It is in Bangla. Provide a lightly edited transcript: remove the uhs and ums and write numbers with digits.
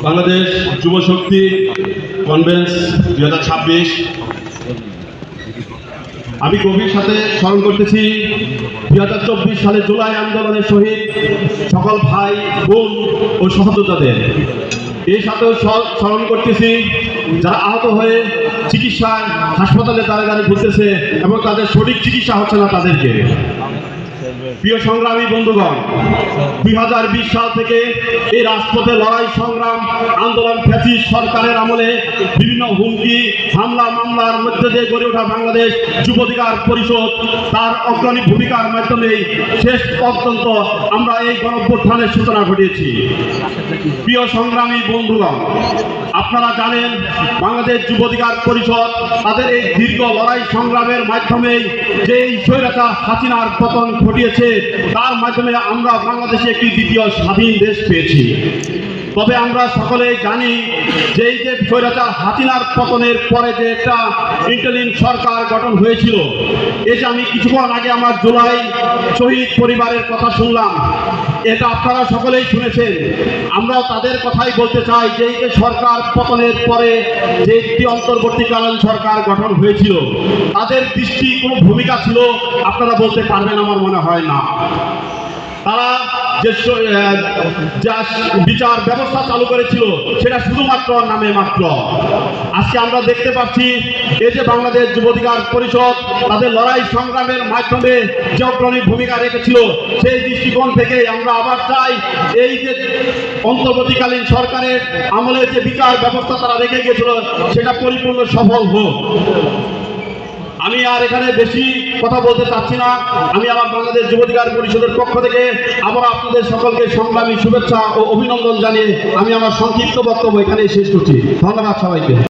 বাংলাদেশ যুব শক্তি কনভেন্স 2026। আমি গভীর সাথে স্মরণ করতেছি 2024 সালে জুলাই আন্দোলনের শহীদ সকল ভাই বোন ও সহযোদ্ধাদের। এই সাথেও স্মরণ করতেছি যারা আহত হয়ে চিকিৎসায় হাসপাতালে দাঁড়ে দাঁড়িয়ে ঘুরতেছে এবং তাদের সঠিক চিকিৎসা হচ্ছে না তাদেরকে। প্রিয় সংগ্রামী বন্ধুগণ, 2020 সাল থেকে এই রাজপথে লড়াই সংগ্রাম আন্দোলন ফ্যাসিস্ট সরকারের আমলে বিভিন্ন হুমকি হামলা মামলার মধ্যে দিয়ে গড়ে ওঠা বাংলাদেশ যুব অধিকার পরিষদ তার অগ্রণী ভূমিকার মাধ্যমে শেষ পর্যন্ত আমরা এই গণঅভ্যুত্থানের সূচনা ঘটিয়েছি। প্রিয় সংগ্রামী বন্ধুগণ, আপনারা জানেন বাংলাদেশ যুব অধিকার পরিষদ তাদের এই দীর্ঘ লড়াই সংগ্রামের মাধ্যমে যে স্বৈরাচার হাসিনার পতন ঘটিয়েছে তার মাধ্যমে আমরা বাংলাদেশে একটি দ্বিতীয় স্বাধীন দেশ পেয়েছি। তবে আমরা সকলেই জানি যে এই যে স্বৈরাচার হাসিনার পতনের পরে যে একটা ইন্টারিম সরকার গঠন হয়েছিল, এই যে আমি কিছুক্ষণ আগে আমার জুলাই শহীদ পরিবারের কথা শুনলাম, এটা আপনারা সকলেই শুনেছেন। আমরাও তাদের কথাই বলতে চাই যে এই যে সরকার পতনের পরে যে একটি অন্তর্বর্তীকালীন সরকার গঠন হয়েছিল তাদের দৃষ্টি কোনো ভূমিকা ছিল আপনারা বলতে পারবেন আমার মনে হয় না। তারা যে বিচার ব্যবস্থা চালু করেছিল সেটা শুধুমাত্র নামে মাত্র। আজকে আমরা দেখতে পাচ্ছি এই যে বাংলাদেশ যুব অধিকার পরিষদ তাদের লড়াই সংগ্রামের মাধ্যমে যে অগ্রণী ভূমিকা রেখেছিল সেই দৃষ্টিকোণ থেকে আমরা আবার চাই এই যে অন্তর্বর্তীকালীন সরকারের আমলে যে বিচার ব্যবস্থা তারা রেখে গিয়েছিল সেটা পরিপূর্ণ সফল হোক। আমি আর এখানে বেশি কথা বলতে চাচ্ছি না। আমি আমার বাংলাদেশ যুব অধিকার পরিষদের পক্ষ থেকে আবার আপনাদের সকলকে সংগ্রামী শুভেচ্ছা ও অভিনন্দন জানিয়ে আমি আমার সংক্ষিপ্ত বক্তব্য এখানেই শেষ করছি। ধন্যবাদ সবাইকে।